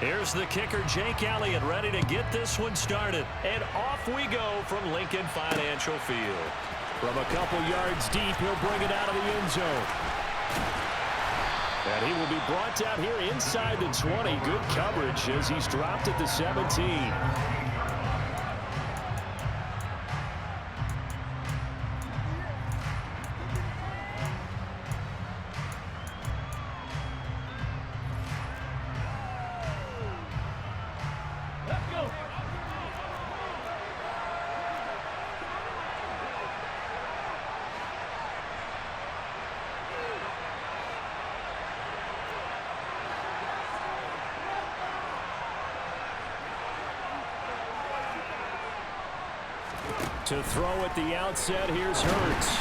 Here's the kicker, Jake Elliott, ready to get this one started. And off we go from Lincoln Financial Field. From a couple yards deep, he'll bring it out of the end zone. And he will be brought down here inside the 20. Good coverage as he's dropped at the 17. To throw at the outset, here's Hurts.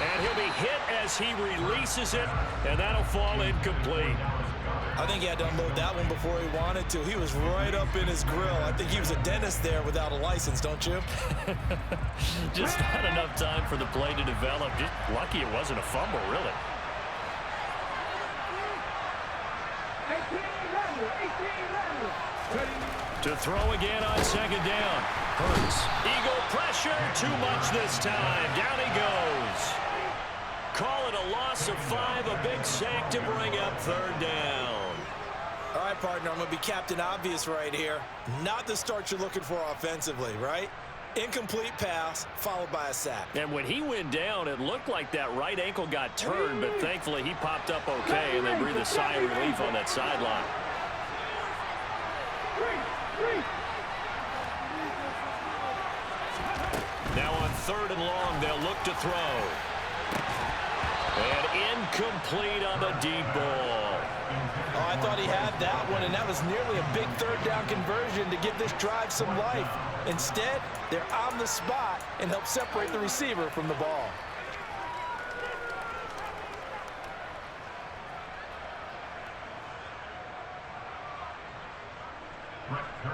And he'll be hit as he releases it, and that'll fall incomplete. I think he had to unload that one before he wanted to. He was right up in his grill. I think he was a dentist there without a license, don't you? Just not enough time for the play to develop. Just lucky it wasn't a fumble, really. To throw again on second down. Hurts. Eagle pressure. Too much this time. Down he goes. Call it a loss of 5. A big sack to bring up third down. All right, partner, I'm going to be Captain Obvious right here. Not the start you're looking for offensively, right? Incomplete pass followed by a sack. And when he went down, it looked like that right ankle got turned, but thankfully he popped up okay, and they breathed a sigh of relief on that sideline. Now on third and long, they'll look to throw. And incomplete on the deep ball. Oh, I thought he had that one, and that was nearly a big third down conversion to give this drive some life. Instead, they're on the spot and help separate the receiver from the ball.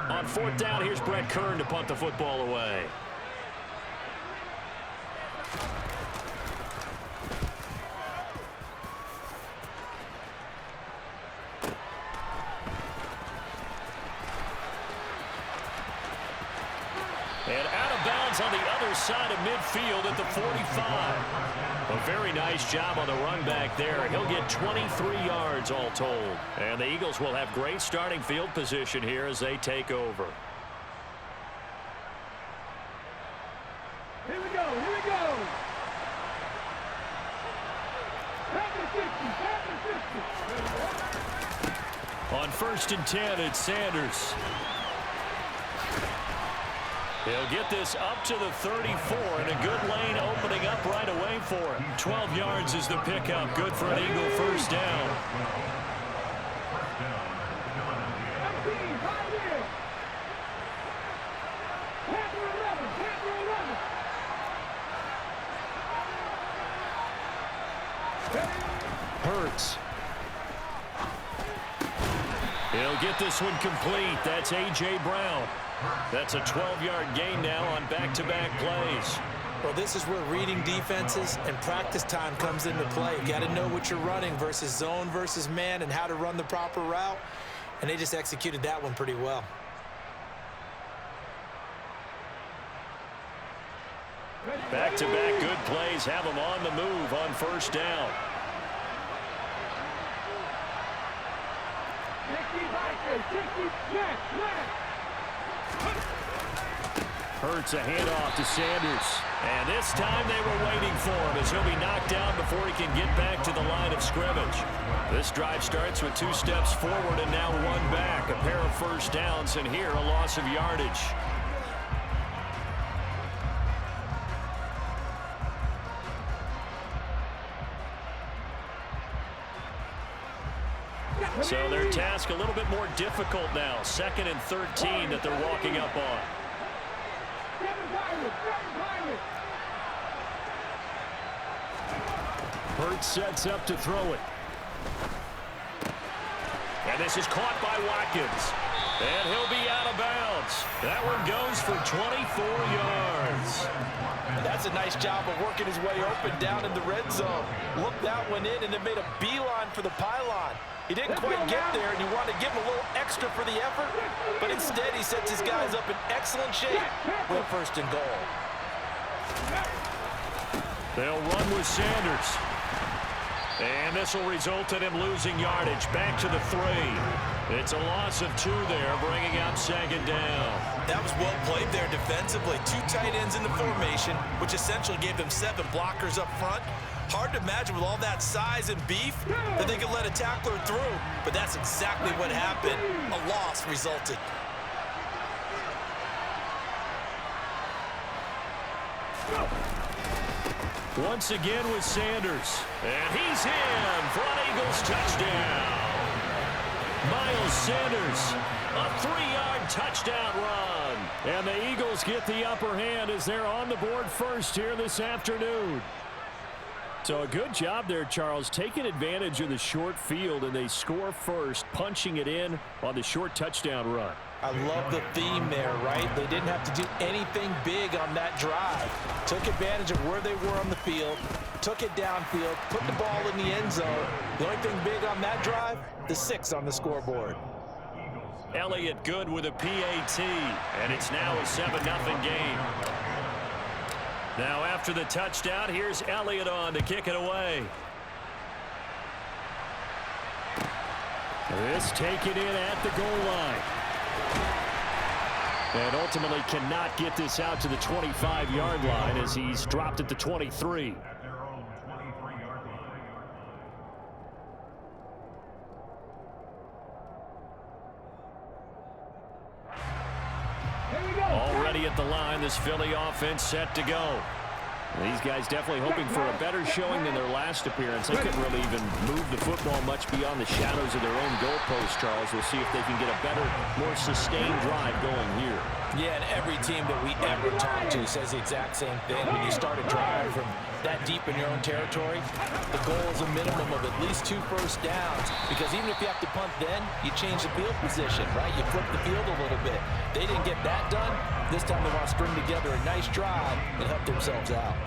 On fourth down, here's Brett Kern to punt the football away. And out of bounds on the other side of midfield at the 45. A very nice job on the run back there. He'll get 23 yards all told. And the Eagles will have great starting field position here as they take over. Here we go, here we go. On first and 10, it's Sanders. He'll get this up to the 34, and a good lane opening up right away for him. 12 yards is the pickup. Good for an Eagle first down. Hurts. He'll get this one complete. That's A.J. Brown. That's a 12-yard gain now on back-to-back plays. Well, this is where reading defenses and practice time comes into play. You got to know what you're running versus zone versus man and how to run the proper route. And they just executed that one pretty well. Back-to-back good plays have them on the move on first down. Hurts a handoff to Sanders. And this time they were waiting for him as he'll be knocked down before he can get back to the line of scrimmage. This drive starts with 2 steps forward and now 1 back. A pair of first downs, and here a loss of yardage. So their task a little bit more difficult now. 2nd and 13 that they're walking up on. Hurts sets up to throw it. And this is caught by Watkins. And he'll be out of bounds. That one goes for 24 yards. That's a nice job of working his way open down in the red zone. Looked that one in and then made a beeline for the pylon. He didn't quite get there, and you want to give him a little extra for the the effort, but instead he sets his guys up in excellent shape with first and goal. They'll run with Sanders. And this will result in him losing yardage. Back to the 3. It's a loss of 2 there, bringing out second down. That was well played there defensively. 2 tight ends in the formation, which essentially gave them 7 blockers up front. Hard to imagine with all that size and beef that they could let a tackler through, but that's exactly what happened. A loss resulted. Once again with Sanders. And he's in for an Eagles touchdown. Miles Sanders, a 3-yard touchdown run. And the Eagles get the upper hand as they're on the board first here this afternoon. So a good job there, Charles, taking advantage of the short field, and they score first, punching it in on the short touchdown run. I love the theme there, right? They didn't have to do anything big on that drive. Took advantage of where they were on the field, took it downfield, put the ball in the end zone. The only thing big on that drive, the 6 on the scoreboard. Elliott good with a PAT, and it's now a 7-0 game. Now after the touchdown, here's Elliott on to kick it away. This taken in at the goal line. And ultimately cannot get this out to the 25-yard line as he's dropped at the 23. Already at the line, this Philly offense set to go. These guys definitely hoping for a better showing than their last appearance. They couldn't really even move the football much beyond the shadows of their own goalpost, Charles. We'll see if they can get a better, more sustained drive going here. Yeah, and every team that we ever talk to says the exact same thing. When you start a drive from that deep in your own territory, the goal is a minimum of at least 2 first downs. Because even if you have to punt then, you change the field position, right? You flip the field a little bit. They didn't get that done. This time they want to string together a nice drive and help themselves out.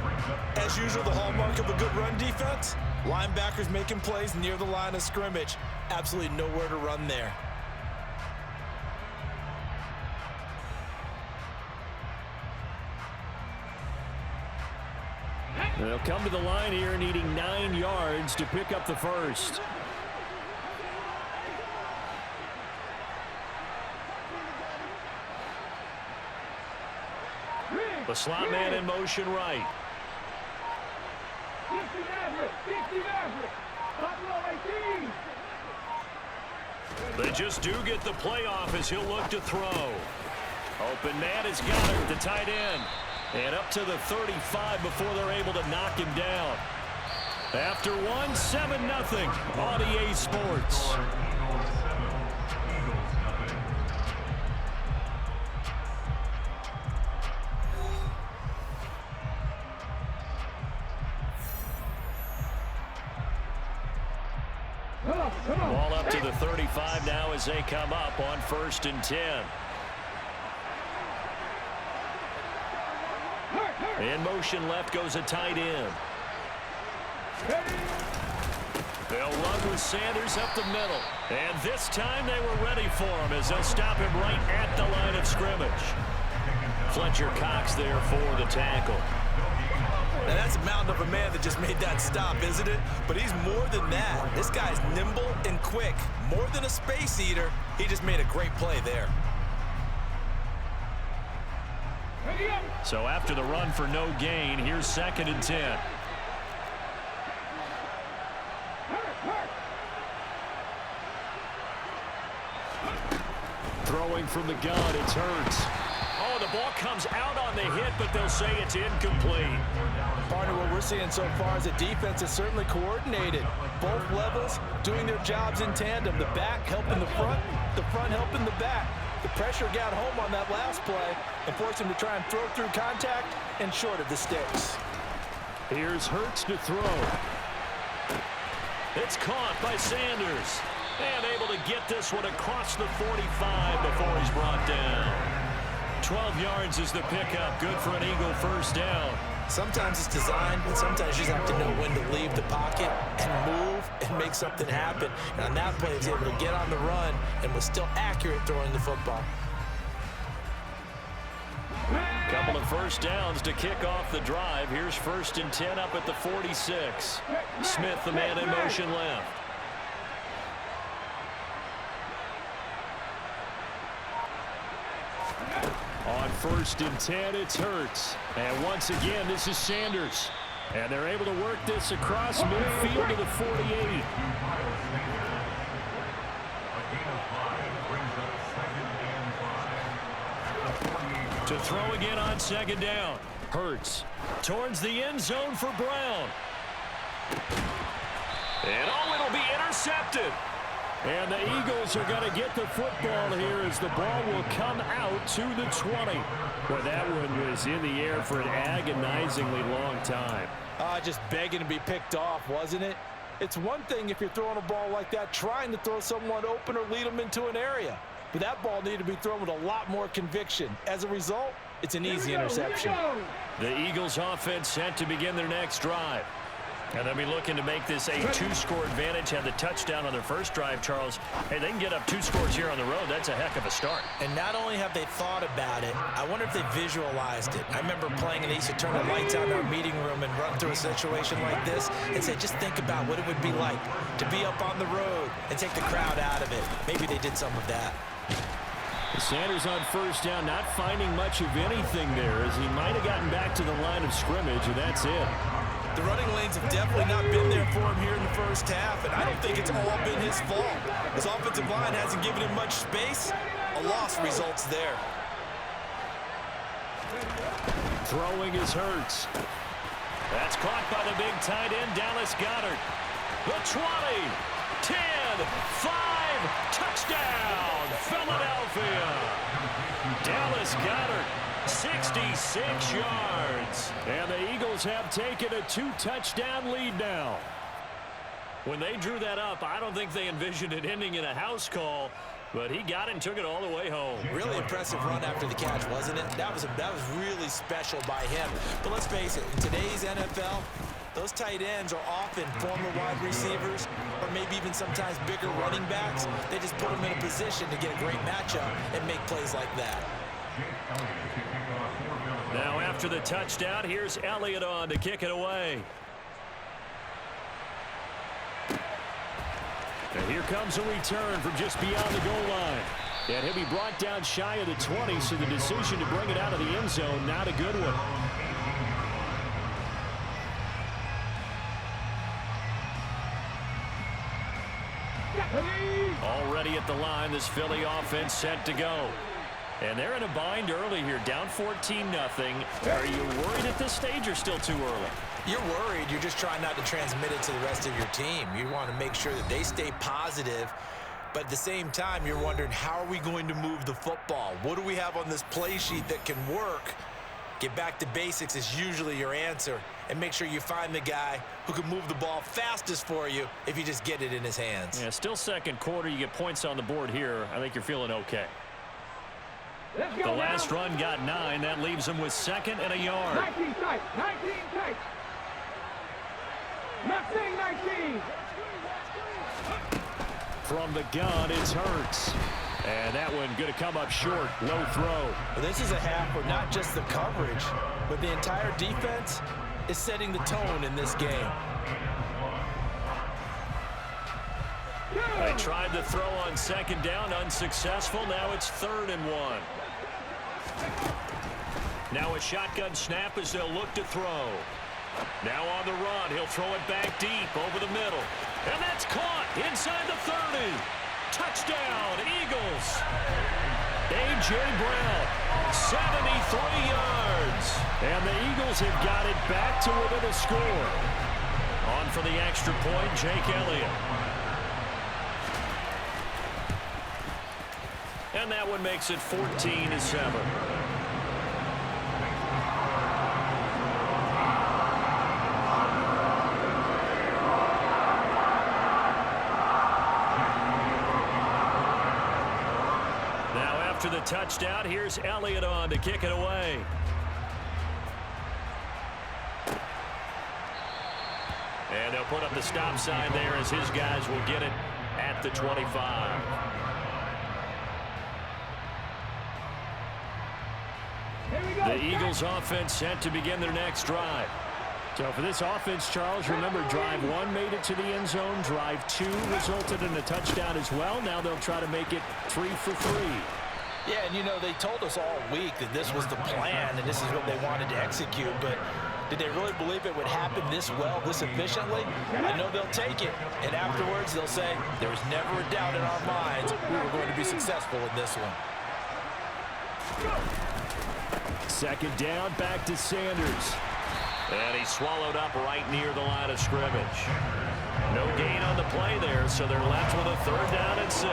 As usual, the hallmark of a good run defense, linebackers making plays near the line of scrimmage. Absolutely nowhere to run there. They'll come to the line here needing 9 yards to pick up the first. The slot man in motion right. They just do get the playoff as he'll look to throw. Open man has got it, the tight end. And up to the 35 before they're able to knock him down. After 7-0 on EA Sports. Ball up to the 35 now as they come up on 1st and 10. In motion left goes a tight end. They'll run with Sanders up the middle. And this time they were ready for him as they'll stop him right at the line of scrimmage. Fletcher Cox there for the tackle. Now that's a mountain of a man that just made that stop, isn't it? But he's more than that. This guy's nimble and quick. More than a space eater, he just made a great play there. So after the run for no gain, here's 2nd and 10. Throwing from the gun, it's Hurts. Oh, the ball comes out on the hit, but they'll say it's incomplete. Partner, what we're seeing so far is a defense is certainly coordinated. Both levels doing their jobs in tandem. The back helping the front helping the back. The pressure got home on that last play and forced him to try and throw through contact and short of the sticks. Here's Hurts to throw. It's caught by Sanders. And able to get this one across the 45 before he's brought down. 12 yards is the pickup. Good for an Eagle first down. Sometimes it's designed, but sometimes you just have to know when to leave the pocket and move and make something happen. And on that play, he was able to get on the run and was still accurate throwing the football. Couple of first downs to kick off the drive. Here's 1st and 10 up at the 46. Smith, the man in motion left. On 1st and 10, it's Hurts. And once again, this is Sanders. And they're able to work this across midfield to the 48. To throw again on 2nd down. Hurts towards the end zone for Brown. And it'll be intercepted. And the Eagles are going to get the football here as the ball will come out to the 20. Well, that one was in the air for an agonizingly long time. Just begging to be picked off, wasn't it? It's one thing if you're throwing a ball like that, trying to throw someone open or lead them into an area. But that ball needed to be thrown with a lot more conviction. As a result, it's an easy interception. The Eagles offense set to begin their next drive. And they'll be looking to make this a 2-score advantage. Had the touchdown on their first drive, Charles. Hey, they can get up 2 scores here on the road. That's a heck of a start. And not only have they thought about it, I wonder if they visualized it. I remember playing and they used to turn the lights out in our meeting room and run through a situation like this and say, just think about what it would be like to be up on the road and take the crowd out of it. Maybe they did some of that. Sanders on 1st down, not finding much of anything there as he might have gotten back to the line of scrimmage, and that's it. The running lanes have definitely not been there for him here in the first half, and I don't think it's all been his fault. His offensive line hasn't given him much space. A loss results there. Throwing is Hurts. That's caught by the big tight end, Dallas Goedert. The 20, 10, 5, touchdown, Philadelphia. Dallas Goedert. 66 yards. And the Eagles have taken a 2-touchdown lead now. When they drew that up, I don't think they envisioned it ending in a house call, but he got it and took it all the way home. Really impressive run after the catch, wasn't it? That was really special by him. But let's face it, in today's NFL, those tight ends are often former wide receivers or maybe even sometimes bigger running backs. They just put them in a position to get a great matchup and make plays like that. Now after the touchdown, here's Elliott on to kick it away. And here comes a return from just beyond the goal line. And he'll be brought down shy of the 20, so the decision to bring it out of the end zone, not a good one. Already at the line, this Philly offense set to go. And they're in a bind early here, down 14-0. Are you worried at this stage or still too early? You're worried. You're just trying not to transmit it to the rest of your team. You want to make sure that they stay positive. But at the same time, you're wondering, how are we going to move the football? What do we have on this play sheet that can work? Get back to basics is usually your answer. And make sure you find the guy who can move the ball fastest for you if you just get it in his hands. Yeah, still second quarter. You get points on the board here. I think you're feeling okay. The last run got 9. That leaves him with 2nd and a yard. 19 tight. 19 tight. Not saying 19. From the gun, it's Hurts. And that one going to come up short. Low throw. Well, this is a half where not just the coverage, but the entire defense is setting the tone in this game. They tried to throw on 2nd down, unsuccessful. Now it's 3rd and 1. Now a shotgun snap as they'll look to throw. Now on the run, he'll throw it back deep over the middle. And that's caught inside the 30. Touchdown, Eagles. A.J. Brown, 73 yards. And the Eagles have got it back to within a score. On for the extra point, Jake Elliott. And that one makes it 14-7. After the touchdown, here's Elliott on to kick it away. And they'll put up the stop sign there as his guys will get it at the 25. The Eagles offense set to begin their next drive. So for this offense, Charles, remember drive 1 made it to the end zone. Drive 2 resulted in a touchdown as well. Now they'll try to make it 3 for 3. Yeah, and you know, they told us all week that this was the plan and this is what they wanted to execute, but did they really believe it would happen this well, this efficiently? I know they'll take it, and afterwards they'll say, there was never a doubt in our minds we were going to be successful in this one. Second down, back to Sanders. And he swallowed up right near the line of scrimmage. No gain on the play there, so they're left with a 3rd down and 6.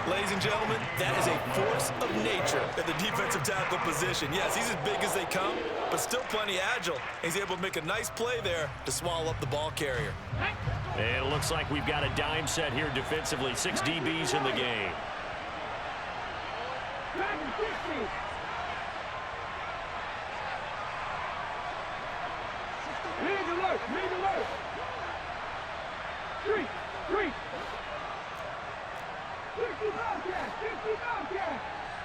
Ladies and gentlemen, that is a force of nature at the defensive tackle position. Yes, he's as big as they come, but still plenty agile. He's able to make a nice play there to swallow up the ball carrier. And it looks like we've got a dime set here defensively. 6 DBs in the game. Lead alert! 3. 60 Bobcat! 60 Bobcat!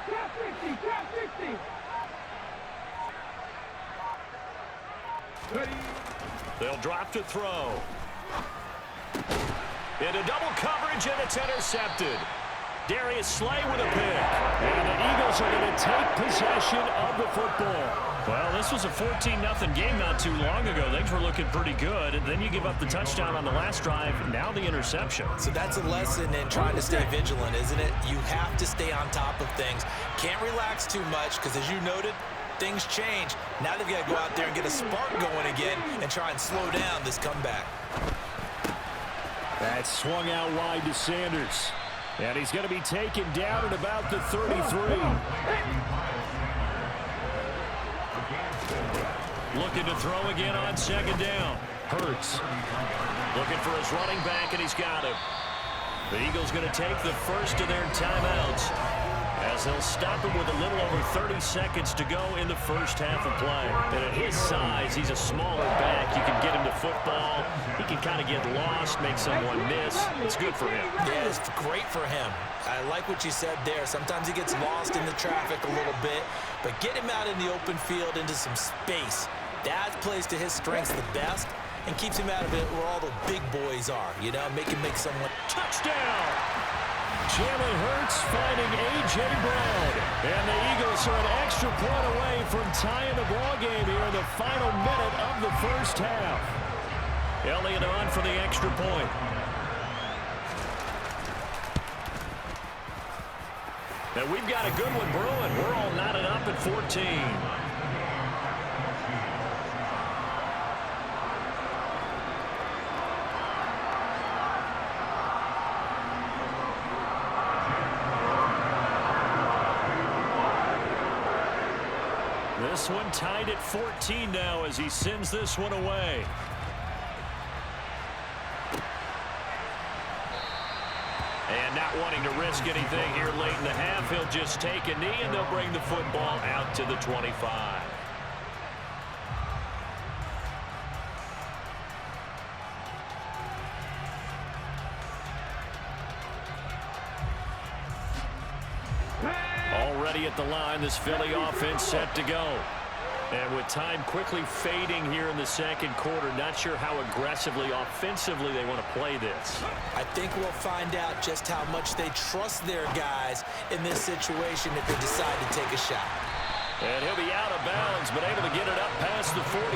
Cap 60! Cap 60! Ready? They'll drop to throw. Into double coverage, and it's intercepted. Darius Slay with a pick. And the Eagles are going to take possession of the football. Well, this was a 14-0 game not too long ago. Things were looking pretty good. And then you give up the touchdown on the last drive. Now the interception. So that's a lesson in trying to stay vigilant, isn't it? You have to stay on top of things. Can't relax too much because, as you noted, things change. Now they've got to go out there and get a spark going again and try and slow down this comeback. That swung out wide to Sanders. And he's going to be taken down at about the 33. Looking to throw again on second down. Hurts. Looking for his running back, and he's got him. The Eagles going to take the first of their timeouts as they'll stop him with a little over 30 seconds to go in the first half of play. And at his size, he's a smaller back. You can get him to football. He can kind of get lost, make someone miss. It's good for him. Yeah, it's great for him. I like what you said there. Sometimes he gets lost in the traffic a little bit, but get him out in the open field into some space. That plays to his strengths the best and keeps him out of it where all the big boys are, you know, make someone. Touchdown! Jalen Hurts finding A.J. Brown. And the Eagles are an extra point away from tying the ball game here in the final minute of the first half. Elliott on for the extra point. And we've got a good one brewing. We're all knotted up at 14. This one tied at 14 now as he sends this one away. And not wanting to risk anything here late in the half, he'll just take a knee and they'll bring the football out to the 25. Already at the line, this Philly offense set to go. And with time quickly fading here in the second quarter, not sure how aggressively, offensively they want to play this. I think we'll find out just how much they trust their guys in this situation if they decide to take a shot. And he'll be out of bounds, but able to get it up past the 45.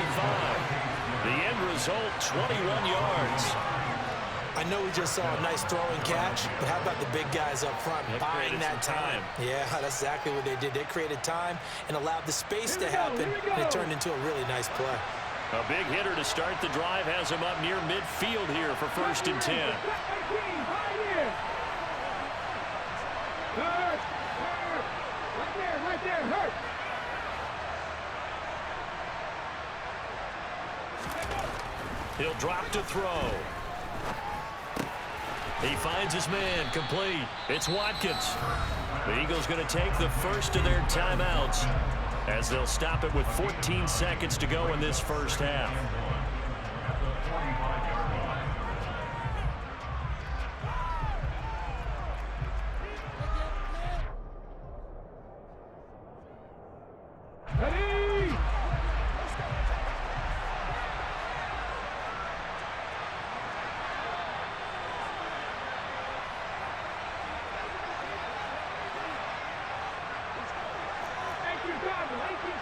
The end result, 21 yards. I know we just saw a nice throwing catch, but how about the big guys up front buying that time? Yeah, that's exactly what they did. They created time and allowed the space to happen, and it turned into a really nice play. A big hitter to start the drive has him up near midfield here for 1st and 10. Right there, hurt. He'll drop to throw. He finds his man, complete. It's Watkins. The Eagles going to take the first of their timeouts as they'll stop it with 14 seconds to go in this first half.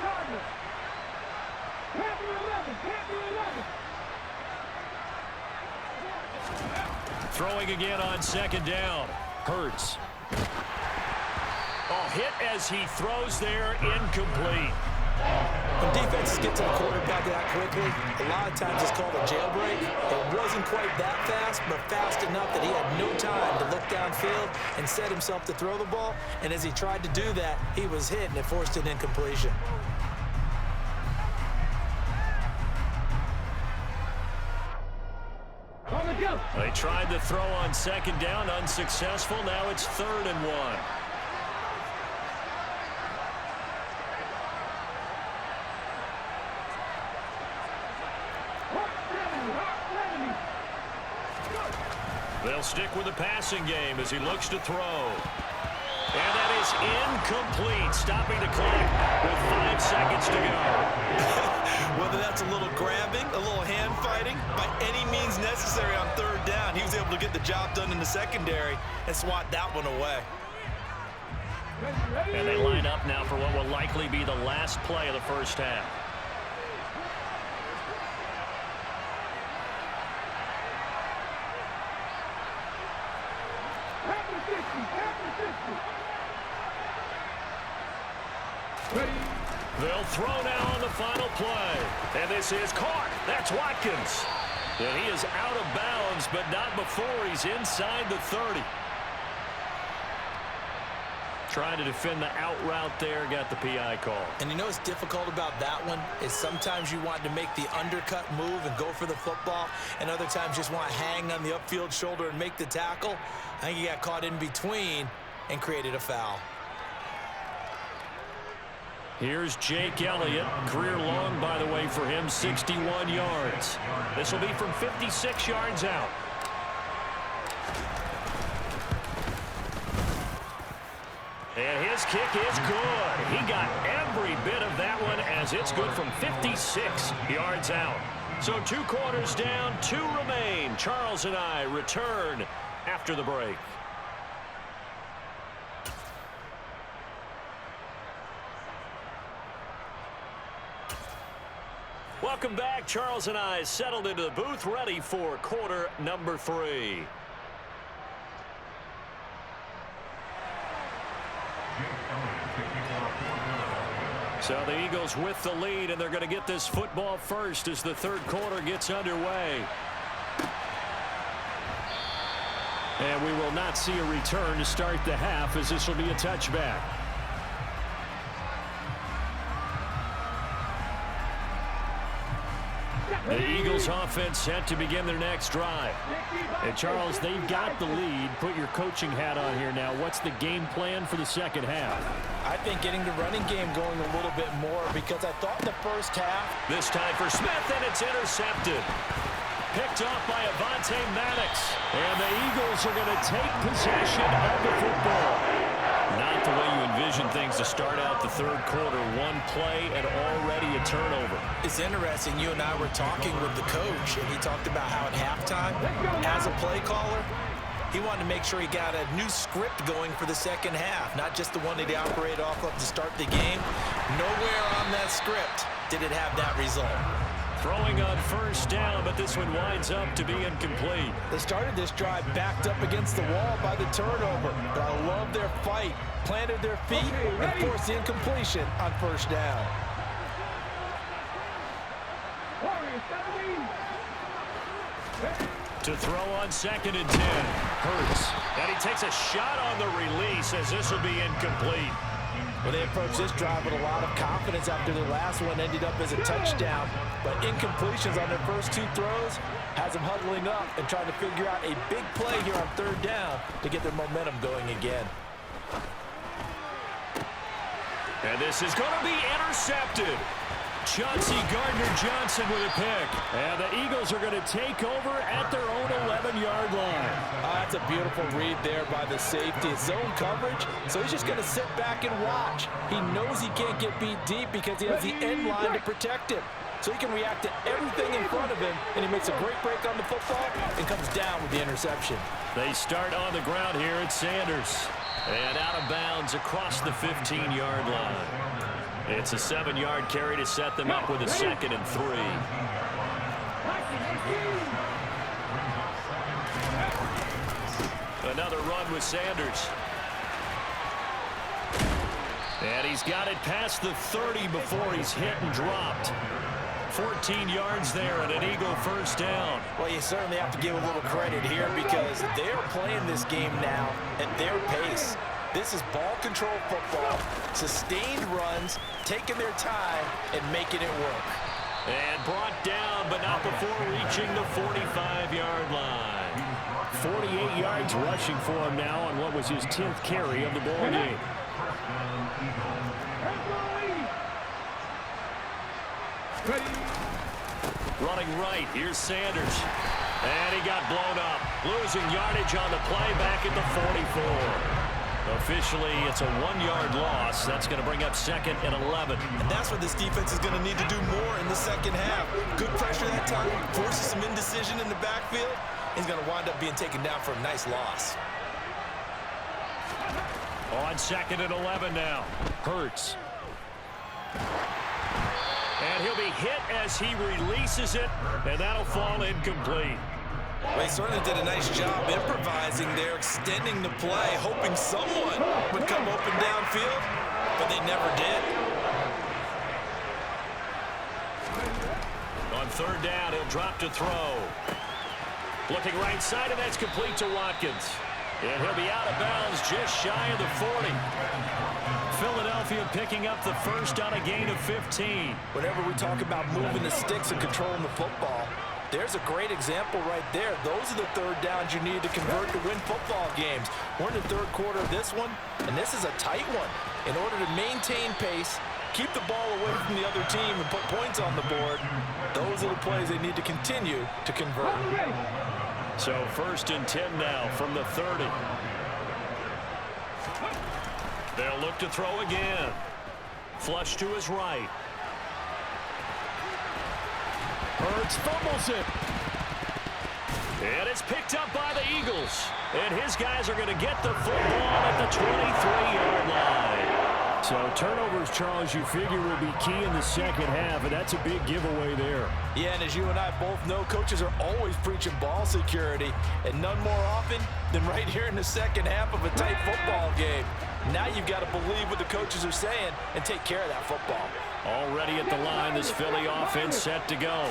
targets. Panther 11, Panther 11. Throwing again on second down. Hurts. Oh, hit as he throws there, incomplete. When defenses get to the quarterback that quickly, a lot of times it's called a jailbreak. It wasn't quite that fast, but fast enough that he had no time to look downfield and set himself to throw the ball. And as he tried to do that, he was hit, and it forced an incompletion. They tried to throw on second down, unsuccessful. Now it's 3rd and 1. They'll stick with the passing game as he looks to throw. And that is incomplete, stopping the clock with 5 seconds to go. Whether that's a little grabbing, a little hand fighting, by any means necessary on 3rd down, he was able to get the job done in the secondary and swat that one away. And they line up now for what will likely be the last play of the first half. They'll throw now on the final play. And this is caught. That's Watkins. And he is out of bounds, but not before he's inside the 30. Trying to defend the out route there, got the PI call. And you know what's difficult about that one is sometimes you want to make the undercut move and go for the football, and other times just want to hang on the upfield shoulder and make the tackle. I think he got caught in between and created a foul. Here's Jake Elliott. Career long, by the way, for him, 61 yards. This will be from 56 yards out. And his kick is good. He got every bit of that one as it's good from 56 yards out. So 2 quarters down, 2 remain. Charles and I return after the break. Welcome back. Charles and I settled into the booth, ready for quarter number 3. So the Eagles with the lead, and they're going to get this football first as the 3rd quarter gets underway. And we will not see a return to start the half, as this will be a touchback. The Eagles offense set to begin their next drive. And Charles, they've got the lead. Put your coaching hat on here now. What's the game plan for the second half? I think getting the running game going a little bit more, because I thought in the first half. This time for Smith, and it's intercepted. Picked off by Avonte Maddox. And the Eagles are going to take possession of the football. Not the way you envision things to start out the 3rd quarter. 1 play and already a turnover. It's interesting. You and I were talking with the coach, and he talked about how at halftime, as a play caller, he wanted to make sure he got a new script going for the second half, not just the one that he operated off of to start the game. Nowhere on that script did it have that result. Throwing on first down, but this one winds up to be incomplete. They started this drive backed up against the wall by the turnover, but I love their fight. Planted their feet and forced the incompletion on first down. To throw on 2nd and 10. Hurts. And he takes a shot on the release as this will be incomplete. Well, they approached this drive with a lot of confidence after their last one ended up as a touchdown. But incompletions on their first 2 throws has them huddling up and trying to figure out a big play here on 3rd down to get their momentum going again. And this is going to be intercepted. Chauncey Gardner-Johnson with a pick. And the Eagles are going to take over at their own 11-yard line. That's a beautiful read there by the safety. It's zone coverage, so he's just going to sit back and watch. He knows he can't get beat deep because he has the end line to protect him. So he can react to everything in front of him, and he makes a great break on the football and comes down with the interception. They start on the ground here at Sanders. And out of bounds across the 15-yard line. It's a 7-yard carry to set them up with a 2nd and 3. Another run with Sanders. And he's got it past the 30 before he's hit and dropped. 14 yards there and an Eagle first down. Well, you certainly have to give a little credit here because they're playing this game now at their pace. This is ball control football, sustained runs, taking their time and making it work. And brought down, but not before reaching the 45-yard line. 48 yards rushing for him now on what was his 10th carry of the ball game. Running right, here's Sanders. And he got blown up. Losing yardage on the play back at the 44. Officially, it's a 1-yard loss. That's going to bring up 2nd and 11. And that's what this defense is going to need to do more in the second half. Good pressure that time, forces some indecision in the backfield. He's going to wind up being taken down for a nice loss. On 2nd and 11 now. Hurts. And he'll be hit as he releases it, and that'll fall incomplete. Well, he certainly did a nice job improvising there, extending the play, hoping someone would come open downfield, but they never did. On 3rd down, he'll drop to throw. Looking right side, and that's complete to Watkins. And he'll be out of bounds just shy of the 40. Philadelphia picking up the first on a gain of 15. Whenever we talk about moving the sticks and controlling the football, there's a great example right there. Those are the 3rd downs you need to convert to win football games. We're in the 3rd quarter of this one, and this is a tight one. In order to maintain pace, keep the ball away from the other team, and put points on the board, those are the plays they need to continue to convert. So 1st and 10 now from the 30. They'll look to throw again. Flush to his right. Hurts fumbles it. And it's picked up by the Eagles. And his guys are going to get the football at the 23-yard line. So turnovers, Charles, you figure will be key in the second half, and that's a big giveaway there. Yeah, and as you and I both know, coaches are always preaching ball security, and none more often than right here in the second half of a tight football game. Now you've got to believe what the coaches are saying and take care of that football. Already at the line, this Philly offense set to go.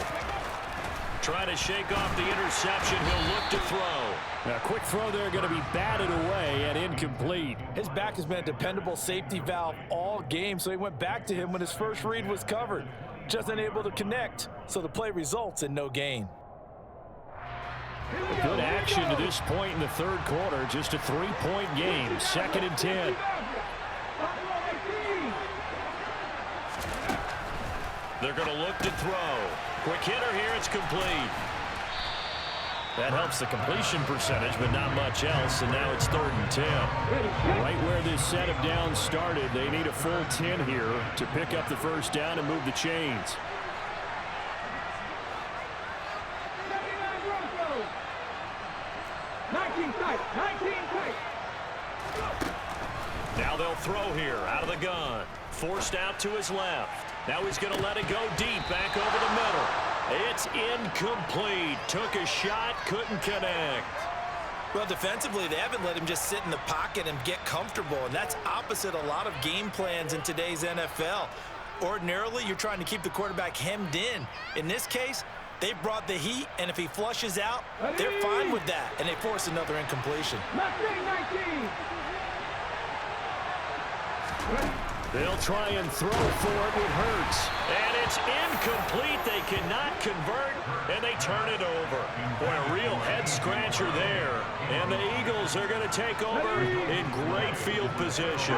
Trying to shake off the interception. He'll look to throw. Now, a quick throw there going to be batted away and incomplete. His back has been a dependable safety valve all game, so he went back to him when his first read was covered. Just unable to connect, so the play results in no gain. Good action to this point in the 3rd quarter. Just a 3-point game. 2nd and 10. They're going to look to throw. Quick hitter here. It's complete. That helps the completion percentage, but not much else. And now it's 3rd and 10. Right where this set of downs started, they need a full 10 here to pick up the first down and move the chains. Now they'll throw here out of the gun. Forced out to his left. Now he's going to let it go deep back over the middle. It's incomplete. Took a shot, couldn't connect. Well, defensively, they haven't let him just sit in the pocket and get comfortable, and that's opposite a lot of game plans in today's NFL. Ordinarily, you're trying to keep the quarterback hemmed in. In this case, they brought the heat, and if he flushes out, they're fine with that, and they force another incompletion. They'll try and throw for it with Hurts. And it's incomplete. They cannot convert, and they turn it over. Boy, a real head-scratcher there. And the Eagles are going to take over in great field position.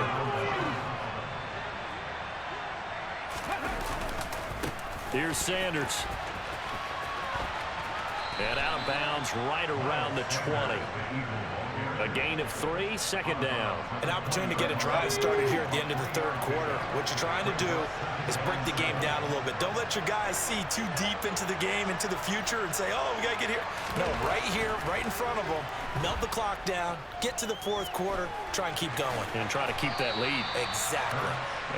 Here's Sanders. And out of bounds right around the 20. A gain of 3, second down. An opportunity to get a drive started here at the end of the third quarter. What you're trying to do is break the game down a little bit. Don't let your guys see too deep into the game, into the future, and say, oh, we got to get here. No, right here, right in front of them, melt the clock down, get to the fourth quarter, try and keep going. And try to keep that lead. Exactly.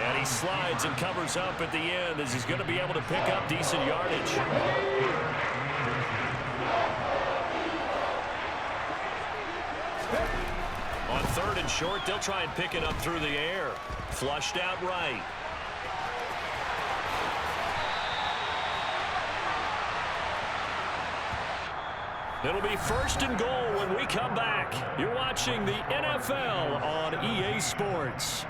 And he slides and covers up at the end as he's going to be able to pick up decent yardage. On 3rd and short, they'll try and pick it up through the air. Flushed out right. It'll be 1st and goal when we come back. You're watching the NFL on EA Sports.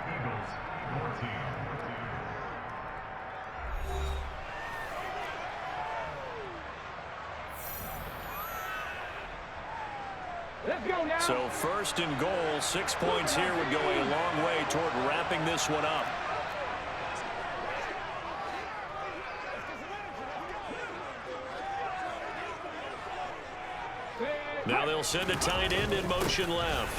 Let's go now. So 1st and goal, 6 points here would go a long way toward wrapping this one up. Now they'll send a tight end in motion left.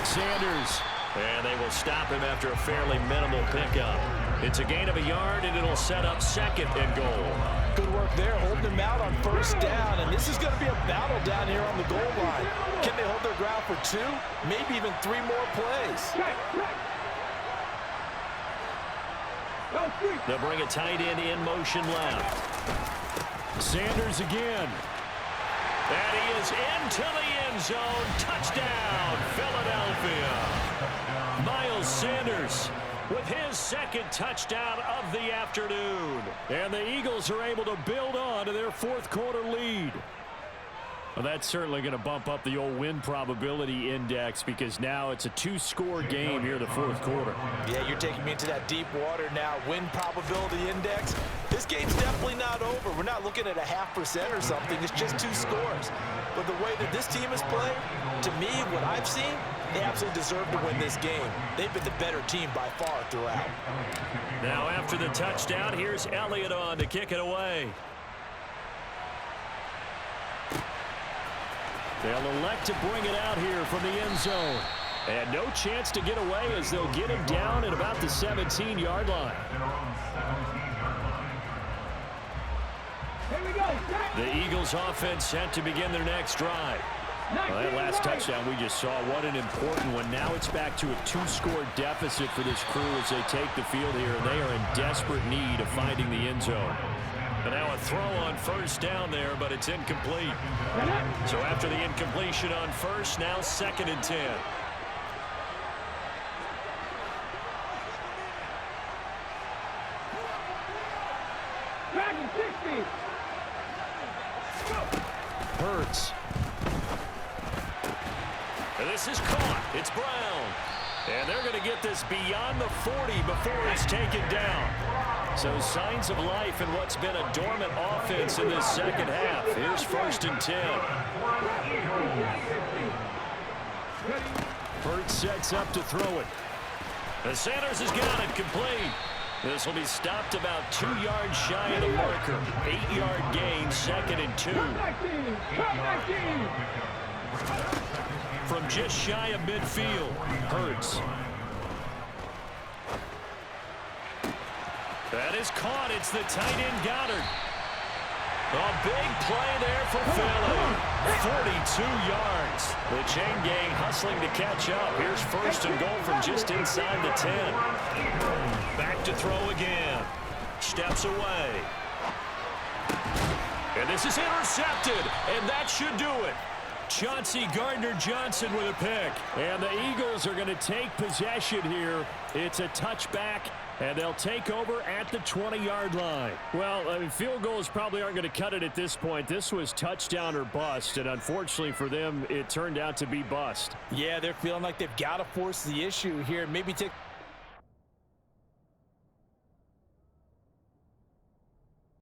Sanders. And they will stop him after a fairly minimal pickup. It's a gain of a yard, and it'll set up 2nd and goal. Good work there, holding him out on 1st down, and this is going to be a battle down here on the goal line. Can they hold their ground for 2, maybe even 3 more plays? They'll bring a tight end in motion left. Sanders again. And he is into the end zone. Touchdown, Philadelphia. Miles Sanders with his 2nd touchdown of the afternoon. And the Eagles are able to build on to their 4th quarter lead. Well, that's certainly going to bump up the old win probability index because now it's a 2-score game here in the 4th quarter. Yeah, you're taking me into that deep water now. Win probability index. This game's definitely not over. We're not looking at a 0.5% or something. It's just 2 scores. But the way that this team has played, to me, what I've seen, they absolutely deserve to win this game. They've been the better team by far throughout. Now after the touchdown, here's Elliott on to kick it away. They'll elect to bring it out here from the end zone. And no chance to get away as they'll get him down at about the 17-yard line. Here we go. The Eagles offense set to begin their next drive. Well, that last touchdown we just saw, what an important one. Now it's back to a 2-score deficit for this crew as they take the field here, and they are in desperate need of finding the end zone. And now a throw on 1st down there, but it's incomplete. So after the incompletion on 1st, now 2nd and 10. Hurts. And this is caught. It's Brown. And they're going to get this beyond the 40 before it's taken down. So signs of life in what's been a dormant offense in this 2nd half. Here's 1st and 10. Hurts sets up to throw it. And Sanders has got it complete. This will be stopped about 2 yards shy of the marker. 8-yard gain, 2nd and 2. From just shy of midfield, Hurts. That is caught. It's the tight end Goddard. A big play there for Philly. 42 yards. The chain gang hustling to catch up. Here's 1st and goal from just inside the 10. Back to throw again. Steps away. And this is intercepted. And that should do it. Chauncey Gardner-Johnson with a pick. And the Eagles are going to take possession here. It's a touchback, and they'll take over at the 20-yard line. Well, I mean, field goals probably aren't going to cut it at this point. This was touchdown or bust, and unfortunately for them, it turned out to be bust. Yeah, they're feeling like they've got to force the issue here. Maybe take